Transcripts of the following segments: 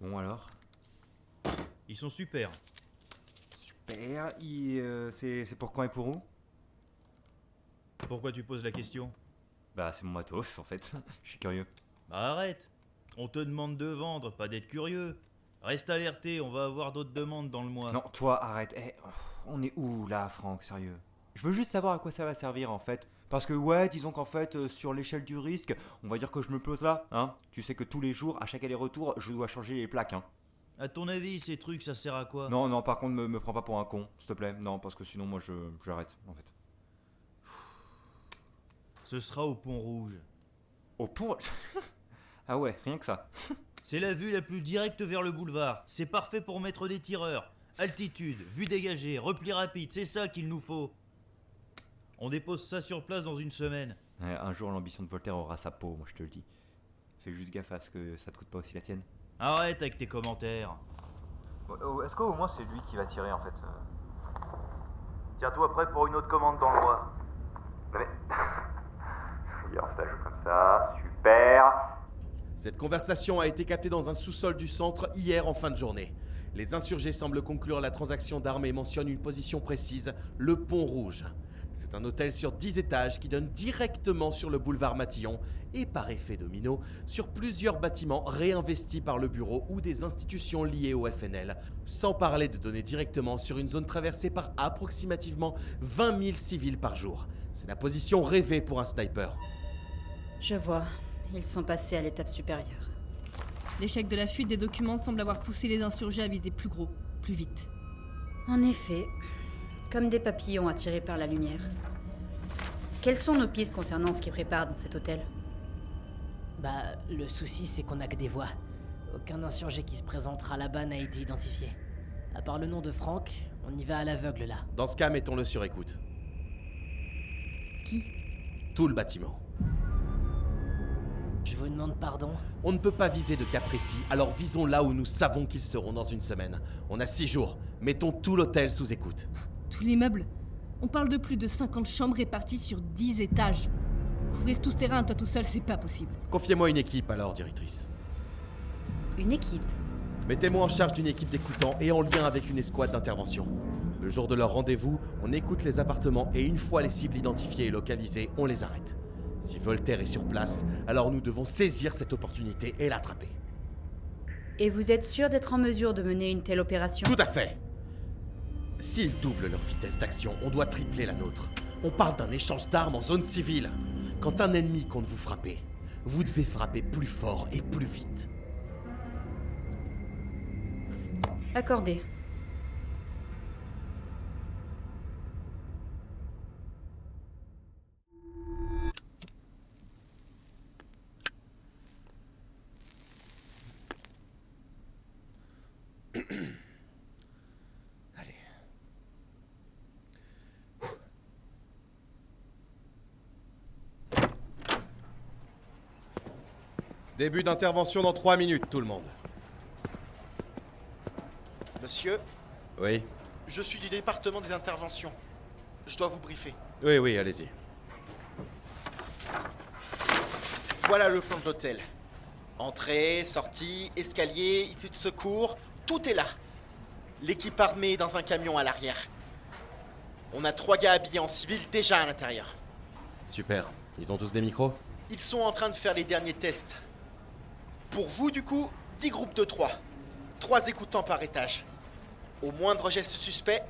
Bon alors? Ils sont super. Super, c'est pour quand et pour où? Pourquoi tu poses la question? Bah c'est mon matos en fait, je suis curieux. Bah arrête. On te demande de vendre, pas d'être curieux. Reste alerté, on va avoir d'autres demandes dans le mois. Non, toi arrête, on est où là Franck, sérieux? Je veux juste savoir à quoi ça va servir en fait. Parce que ouais, disons qu'en fait, sur l'échelle du risque, on va dire que je me pose là, hein. Tu sais que tous les jours, à chaque aller-retour, je dois changer les plaques, hein. À ton avis, ces trucs, ça sert à quoi? Non, non, par contre, me prends pas pour un con, s'il te plaît. Non, parce que sinon, moi, j'arrête, en fait. Ce sera au Pont Rouge. Au pont. Ah ouais, rien que ça. C'est la vue la plus directe vers le boulevard. C'est parfait pour mettre des tireurs. Altitude, vue dégagée, repli rapide, c'est ça qu'il nous faut. On dépose ça sur place dans une semaine. Ouais, un jour, l'ambition de Voltaire aura sa peau, moi, je te le dis. Fais juste gaffe à ce que ça te coûte pas aussi la tienne. Arrête avec tes commentaires. Est-ce qu'au moins, c'est lui qui va tirer, en fait? Tiens-toi prêt pour une autre commande dans le mois. Mais... Il y a un stage comme ça, super. Cette conversation a été captée dans un sous-sol du centre hier en fin de journée. Les insurgés semblent conclure la transaction d'armes et mentionnent une position précise, le Pont Rouge. C'est un hôtel sur 10 étages qui donne directement sur le boulevard Matillon et par effet domino sur plusieurs bâtiments réinvestis par le bureau ou des institutions liées au FNL, sans parler de donner directement sur une zone traversée par approximativement 20 000 civils par jour. C'est la position rêvée pour un sniper. Je vois. Ils sont passés à l'étape supérieure. L'échec de la fuite des documents semble avoir poussé les insurgés à viser plus gros, plus vite. En effet, comme des papillons attirés par la lumière. Quelles sont nos pistes concernant ce qu'ils préparent dans cet hôtel? Bah, le souci c'est qu'on a que des voix. Aucun insurgé qui se présentera là-bas n'a été identifié. À part le nom de Franck, on y va à l'aveugle là. Dans ce cas, mettons-le sur écoute. Qui? Tout le bâtiment. Je vous demande pardon. On ne peut pas viser de cas précis, alors visons là où nous savons qu'ils seront dans une semaine. On a 6 jours. Mettons tout l'hôtel sous écoute. Tout l'immeuble? On parle de plus de 50 chambres réparties sur 10 étages. Couvrir tout ce terrain, toi tout seul, c'est pas possible. Confiez-moi une équipe alors, directrice. Une équipe. Mettez-moi en charge d'une équipe d'écoutants et en lien avec une escouade d'intervention. Le jour de leur rendez-vous, on écoute les appartements et une fois les cibles identifiées et localisées, on les arrête. Si Voltaire est sur place, alors nous devons saisir cette opportunité et l'attraper. Et vous êtes sûr d'être en mesure de mener une telle opération? Tout à fait. S'ils doublent leur vitesse d'action, on doit tripler la nôtre. On parle d'un échange d'armes en zone civile. Quand un ennemi compte vous frapper, vous devez frapper plus fort et plus vite. Accordé. Allez. Début d'intervention dans 3 minutes, tout le monde. Monsieur, Oui, je suis du département des interventions. Je dois vous briefer. oui, allez-y. Voilà le plan de l'hôtel. Entrée, sortie, escalier, issue de secours, tout est là. L'équipe armée est dans un camion à l'arrière. On a 3 gars habillés en civil déjà à l'intérieur. Super. Ils ont tous des micros? Ils sont en train de faire les derniers tests. Pour vous, du coup, 10 groupes de 3. 3 écoutants par étage. Au moindre geste suspect,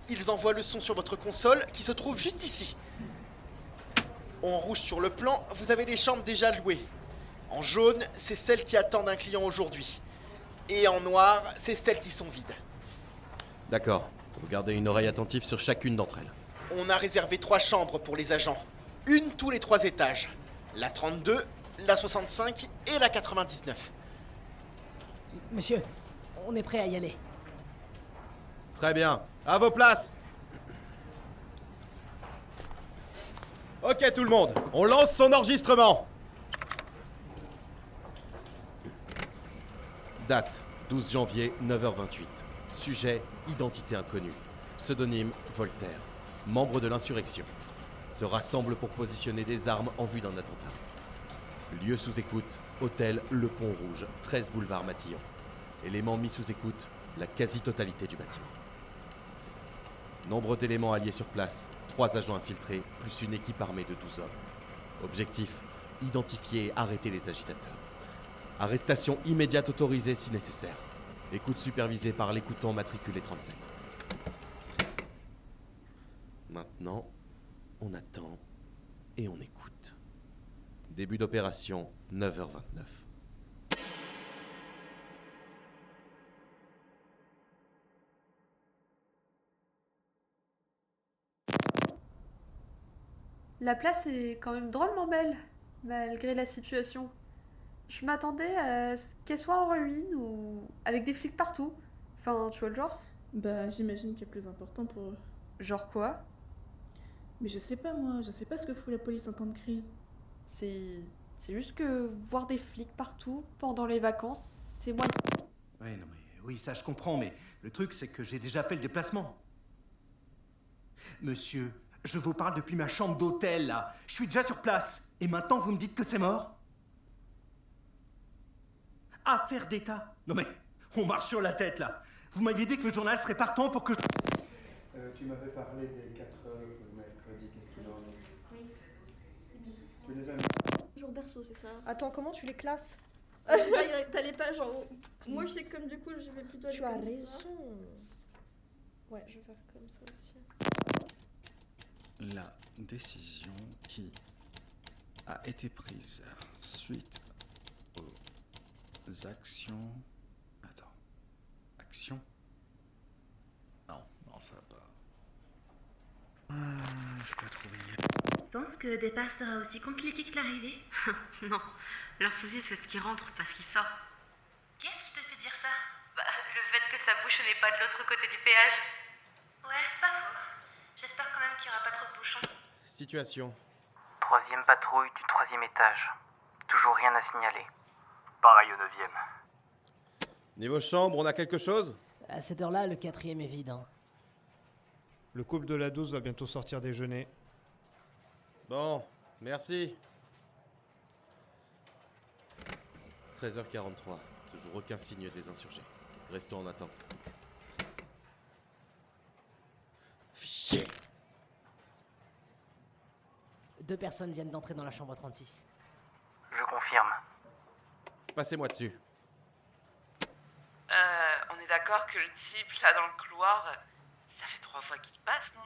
ils envoient le son sur votre console qui se trouve juste ici. En rouge sur le plan, vous avez les chambres déjà louées. En jaune, c'est celles qui attendent un client aujourd'hui. Et en noir, c'est celles qui sont vides. D'accord. Vous gardez une oreille attentive sur chacune d'entre elles. On a réservé 3 chambres pour les agents. Une tous les 3 étages. La 32, la 65 et la 99. Monsieur, on est prêt à y aller. Très bien. À vos places. Ok tout le monde, on lance son enregistrement. Date, 12 janvier, 9h28. Sujet, identité inconnue. Pseudonyme, Voltaire. Membre de l'insurrection. Se rassemble pour positionner des armes en vue d'un attentat. Lieu sous écoute, hôtel Le Pont Rouge, 13 boulevard Matillon. Éléments mis sous écoute, la quasi-totalité du bâtiment. Nombre d'éléments alliés sur place, 3 agents infiltrés, plus une équipe armée de 12 hommes. Objectif, identifier et arrêter les agitateurs. Arrestation immédiate autorisée si nécessaire. Écoute supervisée par l'écoutant matriculé 37. Maintenant, on attend et on écoute. Début d'opération, 9h29. La place est quand même drôlement belle, malgré la situation. Je m'attendais à ce qu'elle soit en ruine ou avec des flics partout. Enfin, tu vois le genre? Bah, j'imagine qu'il y a plus important pour eux. Genre quoi? Mais je sais pas, moi, je sais pas ce que fout la police en temps de crise. C'est juste que voir des flics partout pendant les vacances, c'est moi. Oui, non, mais oui, ça je comprends, mais le truc c'est que j'ai déjà fait le déplacement. Monsieur, je vous parle depuis ma chambre d'hôtel là. Je suis déjà sur place. Et maintenant vous me dites que c'est mort? Affaire d'État? Non mais, on marche sur la tête là. Vous m'aviez dit que le journal serait partant pour que je... Tu m'avais parlé des 4 heures de mercredi, qu'est-ce qu'il en est? Oui. Tu les as mis? Jour berceau, c'est ça. Attends, comment tu les classes? T'as les pages en haut. Moi, je sais que comme du coup, je vais plutôt aller Tu as comme ça. raison. Ouais, je vais faire comme ça aussi. La décision qui a été prise suite aux actions... Attends. Actions? Non, ça va pas. Je peux trouver... Tu penses que le départ sera aussi compliqué que l'arrivée? Non, leur souci c'est ce qui rentre, pas ce qui sort. Qu'est-ce qui te fait dire ça? Bah, le fait que sa bouche n'est pas de l'autre côté du péage. Ouais, pas faux. J'espère quand même qu'il n'y aura pas trop de bouchons. Situation. 3e patrouille du 3e étage. Toujours rien à signaler. Pareil au 9e. Niveau chambre, on a quelque chose? À cette heure-là, le 4e est vide. Hein. Le couple de la 12 va bientôt sortir déjeuner. Bon, merci. 13h43. Toujours aucun signe des insurgés. Restons en attente. Fichier. 2 personnes viennent d'entrer dans la chambre 36. Je confirme. Passez-moi dessus. On est d'accord que le type là dans le couloir, ça fait 3 fois qu'il passe, non?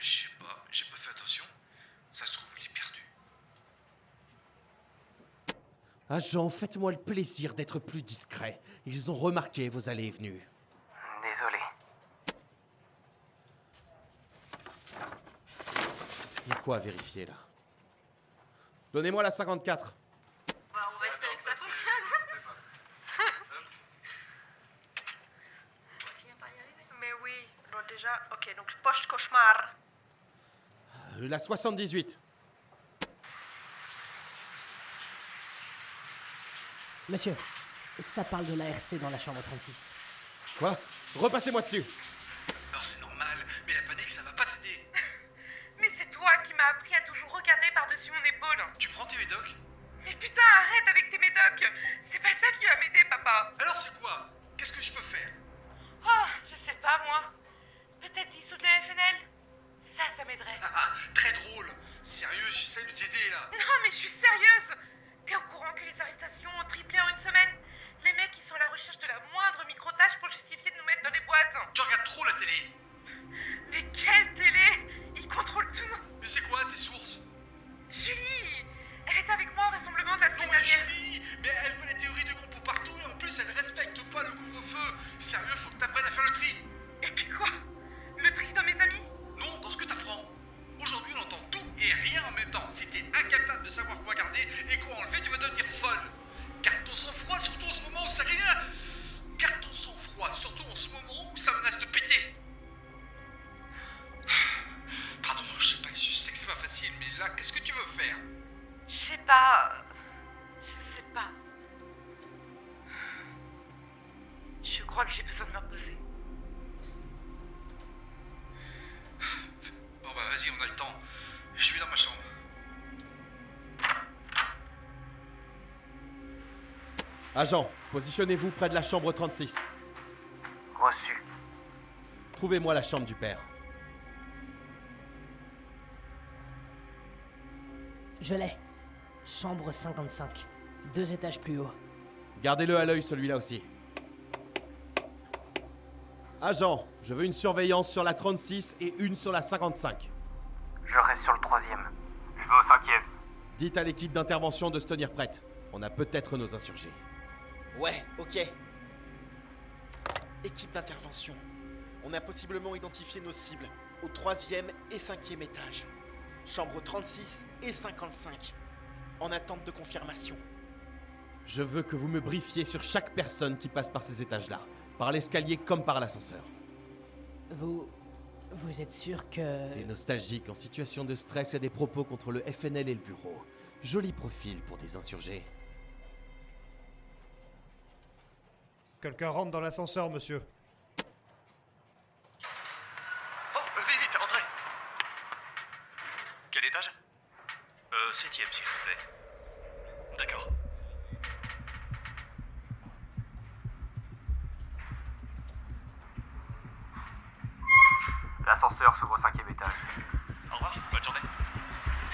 Je sais pas, j'ai pas fait attention. Ça se trouve, il est perdu. Agent, faites-moi le plaisir d'être plus discret. Ils ont remarqué vos allées et venues. Désolé. Il y a quoi à vérifier là? Donnez-moi la 54. Bah, on va espérer que ça fonctionne. On va finir par y arriver. Mais oui, bon déjà, ok, donc post-cauchemar. La 78. Monsieur, ça parle de l'ARC dans la chambre 36. Quoi? Repassez-moi dessus. Alors c'est normal, mais la panique ça va pas t'aider. Mais c'est toi qui m'as appris à toujours regarder par-dessus mon épaule. Tu prends tes médocs? Mais putain, arrête avec tes médocs. C'est pas ça qui va m'aider, papa. Alors c'est quoi? Qu'est-ce que je peux faire? Oh, je sais pas moi. Peut-être dissoudre le FNL? Ça m'aiderait. Très drôle. Sérieux, j'essaie de t'aider là. Non, mais je suis sérieuse. T'es au courant que les arrestations ont triplé en une semaine? Les mecs, ils sont à la recherche de la moindre micro-tâche pour justifier de nous mettre dans les boîtes. Tu regardes trop la télé. Mais quelle télé? Ils contrôlent tout. Mais c'est quoi tes sources? Julie, elle était avec moi au rassemblement de la semaine Non mais dernière. Julie, mais elle fait les théories de complot partout et en plus elle respecte pas le couvre-feu. Sérieux, faut que t'apprennes à faire le tri. Et puis quoi? Le tri dans mes amis? Non, dans ce que t'apprends. Aujourd'hui on entend tout et rien en même temps. Si t'es incapable de savoir quoi garder et quoi enlever, tu vas devenir folle. Garde ton sang-froid, surtout en ce moment où ça rien. Garde ton sang-froid, surtout en ce moment où ça menace de péter. Pardon, je sais que c'est pas facile, mais là, qu'est-ce que tu veux faire? Je sais pas. Je crois que j'ai besoin de me reposer. Bon bah vas-y, on a le temps. Je vais dans ma chambre. Agent, positionnez-vous près de la chambre 36. Reçu. Trouvez-moi la chambre du père. Je l'ai. Chambre 55. 2 étages plus haut. Gardez-le à l'œil, celui-là aussi. Agent, je veux une surveillance sur la 36 et une sur la 55. Je reste sur le 3e. Je vais au 5e. Dites à l'équipe d'intervention de se tenir prête. On a peut-être nos insurgés. Ouais, ok. Équipe d'intervention. On a possiblement identifié nos cibles au 3e et 5e étage. Chambre 36 et 55. En attente de confirmation. Je veux que vous me briefiez sur chaque personne qui passe par ces étages-là. Par l'escalier comme par l'ascenseur. Vous êtes sûr que... Des nostalgiques en situation de stress et des propos contre le FNL et le bureau. Joli profil pour des insurgés. Quelqu'un rentre dans l'ascenseur, monsieur. Oh, vite, entrez. Quel étage 7e, s'il vous plaît. D'accord. L'ascenseur s'ouvre au 5e étage. Au revoir, bonne journée.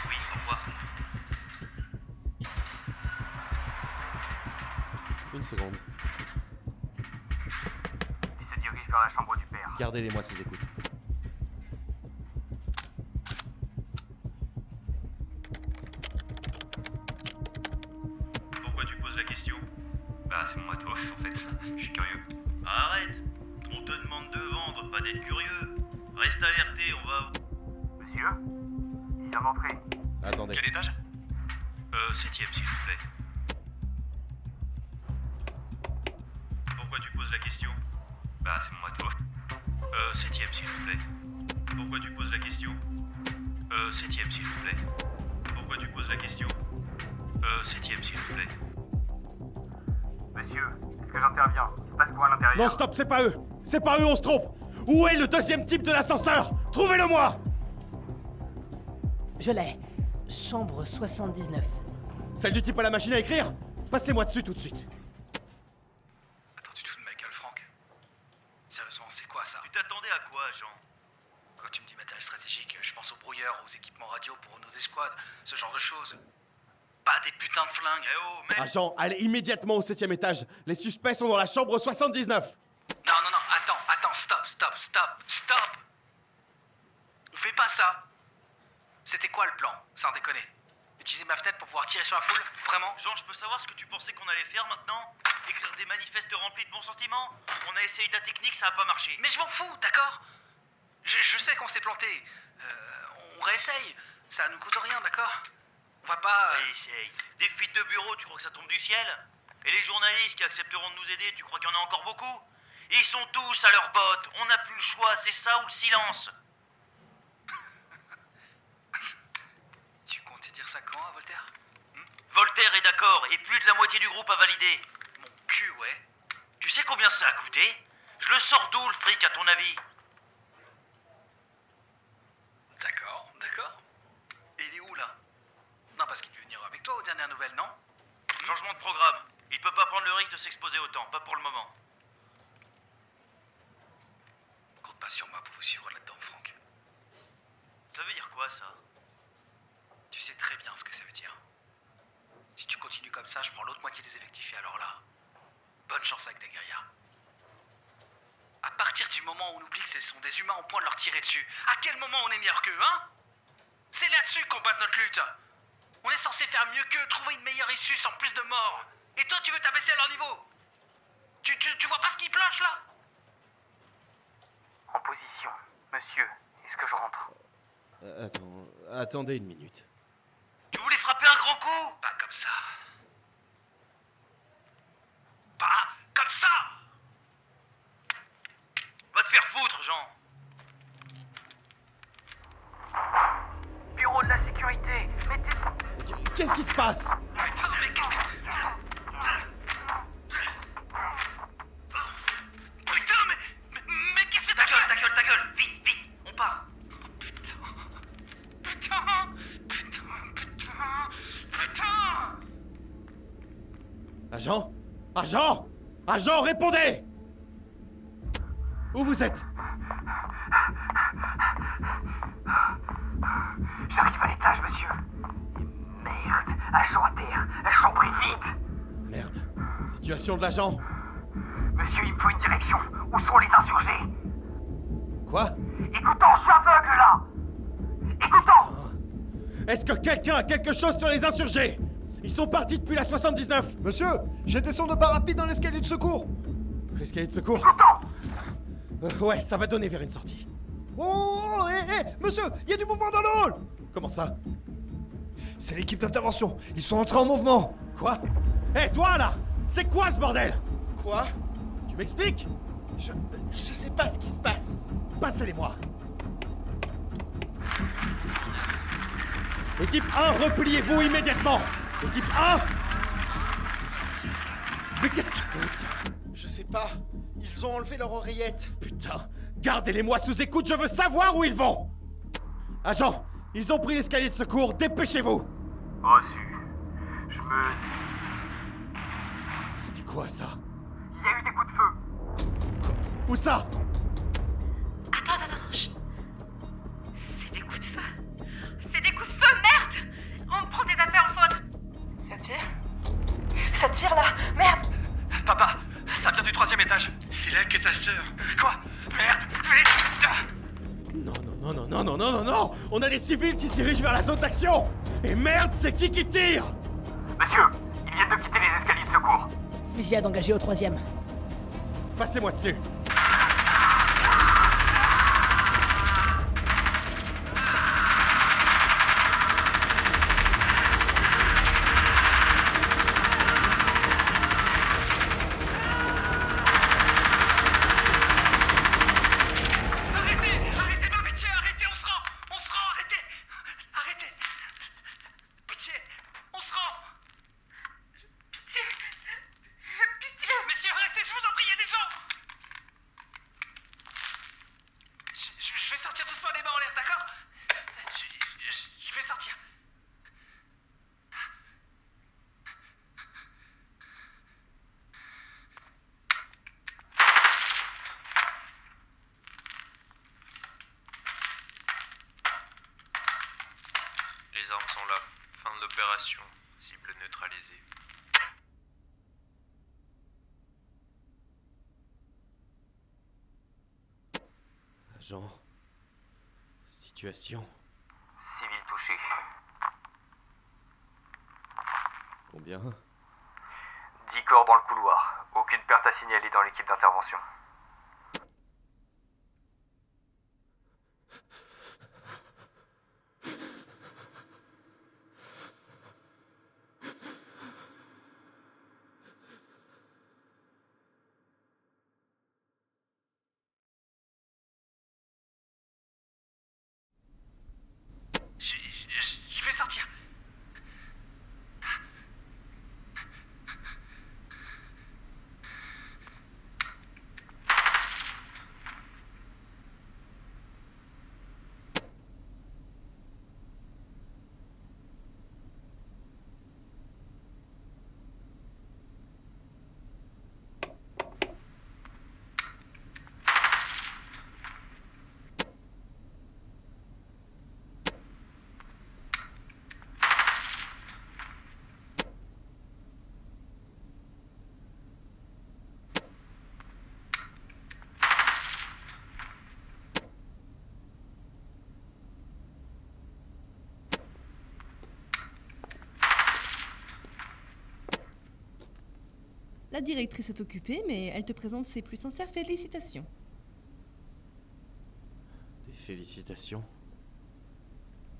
Oui, au revoir. Une seconde. Il se dirige vers la chambre du père. Gardez-les-moi sous écoute. Pourquoi tu poses la question? Bah, c'est mon matos, en fait. Je suis curieux. Arrête. On te demande de vendre, pas d'être curieux. Reste alerté, on va... Monsieur? Il vient d'entrer. Attendez. Quel étage 7e, s'il vous plaît. Pourquoi tu poses la question? Bah, c'est mon matos. 7e, s'il vous plaît. Pourquoi tu poses la question? 7e, s'il vous plaît. Pourquoi tu poses la question? 7e, s'il vous plaît. Monsieur, est-ce que j'interviens? Il se passe quoi à l'intérieur? Non, stop, c'est pas eux! C'est pas eux, on se trompe! Où est le 2e type de l'ascenseur? Trouvez-le-moi! Je l'ai. Chambre 79. Celle du type à la machine à écrire? Passez-moi dessus tout de suite. Attends, tu te fous de ma gueule, Franck? Sérieusement, c'est quoi ça? Tu t'attendais à quoi, Jean? Quand tu me dis matériel stratégique, je pense aux brouilleurs, aux équipements radio pour nos escouades, ce genre de choses. Pas des putains de flingues. Eh oh, mec! Agent, allez immédiatement au 7e étage. Les suspects sont dans la chambre 79. Non, attends, stop! On fait pas ça. C'était quoi le plan, sans déconner? Utiliser ma fenêtre pour pouvoir tirer sur la foule? Vraiment? Jean, je peux savoir ce que tu pensais qu'on allait faire maintenant? Écrire des manifestes remplis de bons sentiments? On a essayé ta technique, ça a pas marché. Mais je m'en fous, d'accord? Je sais qu'on s'est planté. On réessaye. Ça nous coûte rien, d'accord? On va pas... Essaye. Des fuites de bureau, tu crois que ça tombe du ciel? Et les journalistes qui accepteront de nous aider, tu crois qu'il y en a encore beaucoup? Ils sont tous à leurs bottes. On n'a plus le choix, c'est ça ou le silence. Tu comptais dire ça quand, à Voltaire? Voltaire est d'accord, et plus de la moitié du groupe a validé. Mon cul, ouais. Tu sais combien ça a coûté? Je le sors d'où, le fric, à ton avis? D'accord. Et il est où, là? Non, parce qu'il devait venir avec toi aux dernières nouvelles, non? Changement de programme. Il peut pas prendre le risque de s'exposer autant, pas pour le moment. Compte pas sur moi pour vous suivre là-dedans, Franck. Ça veut dire quoi, ça? Tu sais très bien ce que ça veut dire. Si tu continues comme ça, je prends l'autre moitié des effectifs et alors là, bonne chance avec ta guérilla. À partir du moment où on oublie que ce sont des humains au point de leur tirer dessus, à quel moment on est meilleur qu'eux, hein? C'est là-dessus qu'on base notre lutte. On est censé faire mieux qu'eux, trouver une meilleure issue sans plus de morts. Et toi, tu veux t'abaisser à leur niveau? Tu vois pas ce qui cloche, là? En position. Monsieur, est-ce que je rentre? Attendez une minute. Tu voulais frapper un grand coup? Pas comme ça. Pas comme ça! Va te faire foutre, Jean! Bureau de la sécurité, mettez... Qu'est-ce qui se passe? Putain, mais qu'est-ce que... Putain, mais qu'est-ce que... Ta gueule! Vite, on part! Agent? Agent! Agent, répondez! Où vous êtes? J'arrive à l'étage, monsieur. Merde, agent à terre, chambrez vite! Merde. Situation de l'agent? Monsieur, il me faut une direction. Où sont les insurgés? Quoi? Écoutons, je suis aveugle là! Écoutons! Est-ce que quelqu'un a quelque chose sur les insurgés? Ils sont partis depuis la 79! Monsieur, j'ai des sons de pas rapide dans l'escalier de secours. L'escalier de secours? Ouais, ça va donner vers une sortie. Oh, monsieur, il y a du mouvement dans le hall. Comment ça? C'est l'équipe d'intervention, ils sont entrés en mouvement. Quoi? Hé, toi là! C'est quoi ce bordel? Quoi? Tu m'expliques? Je sais pas ce qui se passe. Passez-les-moi. Équipe 1, repliez-vous immédiatement. Équipe 1. Mais qu'est-ce qu'ils foutent? Je sais pas. Ils ont enlevé leur oreillette. Putain, gardez-les-moi sous écoute, je veux savoir où ils vont. Agent, ils ont pris l'escalier de secours, dépêchez-vous. Reçu. Je me... C'était quoi ça? Il y a eu des coups de feu. Quoi? Où ça? Attends, chut. C'est des coups de feu. C'est des coups de feu, merde! On prend tes affaires, on s'en va tout... Ça tire? Ça tire là! Merde! Papa, ça vient du 3e étage. C'est là qu'est ta sœur. Quoi? Merde! Vite! Non. On a des civils qui se dirigent vers la zone d'action. Et merde, c'est qui tire? Monsieur, ils viennent de quitter les escaliers de secours. Fusillade engagée au 3e. Passez-moi dessus. Les armes sont là. Fin de l'opération. Cible neutralisée. Agent. Situation. Civil touché. Combien? 10 corps dans le couloir. Aucune perte à signaler dans l'équipe d'intervention. Je vais sortir. La directrice est occupée, mais elle te présente ses plus sincères félicitations. Des félicitations?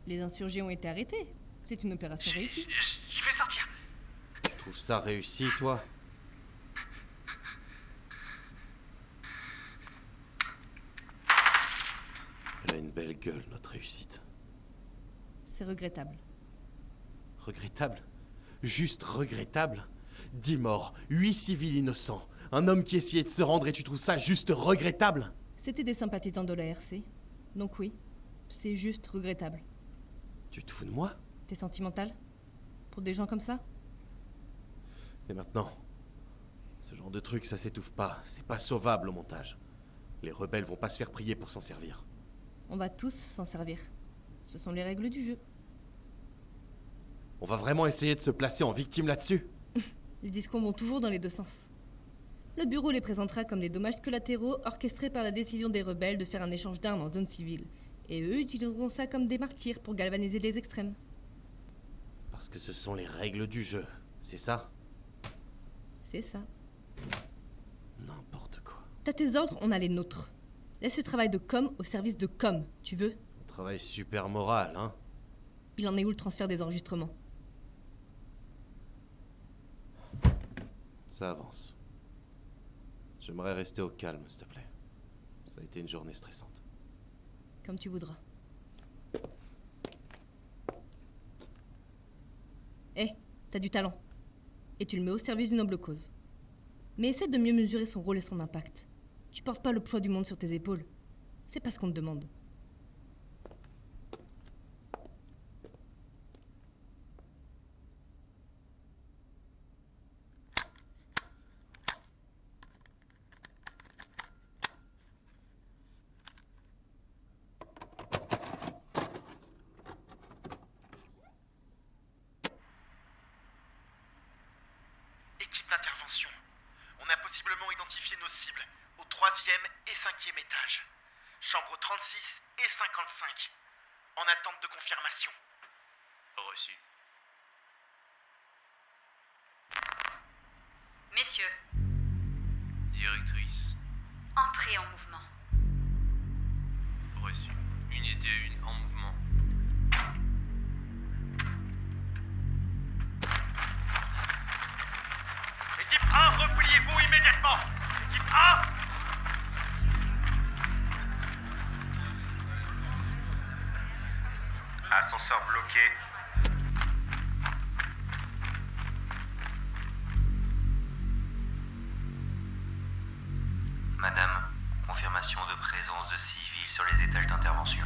Les insurgés ont été arrêtés. C'est une opération réussie. Je vais sortir. Tu trouves ça réussi, toi? Elle a une belle gueule, notre réussite. C'est regrettable. Regrettable? Juste regrettable? 10 morts, 8 civils innocents. Un homme qui essayait de se rendre et tu trouves ça juste regrettable? C'était des sympathisants de l'ARC. Donc oui, c'est juste regrettable. Tu te fous de moi? T'es sentimental? Pour des gens comme ça? Et maintenant? Ce genre de truc, ça s'étouffe pas. C'est pas sauvable au montage. Les rebelles vont pas se faire prier pour s'en servir. On va tous s'en servir. Ce sont les règles du jeu. On va vraiment essayer de se placer en victime là-dessus? Les discours vont toujours dans les deux sens. Le bureau les présentera comme des dommages collatéraux orchestrés par la décision des rebelles de faire un échange d'armes en zone civile. Et eux utiliseront ça comme des martyrs pour galvaniser les extrêmes. Parce que ce sont les règles du jeu, c'est ça? C'est ça. N'importe quoi. T'as tes ordres, on a les nôtres. Laisse ce travail de com au service de com, tu veux? Un travail super moral, hein? Il en est où le transfert des enregistrements? Ça avance. J'aimerais rester au calme, s'il te plaît. Ça a été une journée stressante. Comme tu voudras. T'as du talent. Et tu le mets au service d'une noble cause. Mais essaie de mieux mesurer son rôle et son impact. Tu portes pas le poids du monde sur tes épaules. C'est pas ce qu'on te demande. Équipe d'intervention. On a possiblement identifié nos cibles au 3e et 5e étage. Chambre 36 et 55. En attente de confirmation. Reçu. Messieurs, Directrice. entrez en mouvement. Reçu. Unité 1 en mouvement. Équipe 1, repliez-vous immédiatement. Équipe 1. Ascenseur bloqué. Madame, confirmation de présence de civils sur les étages d'intervention.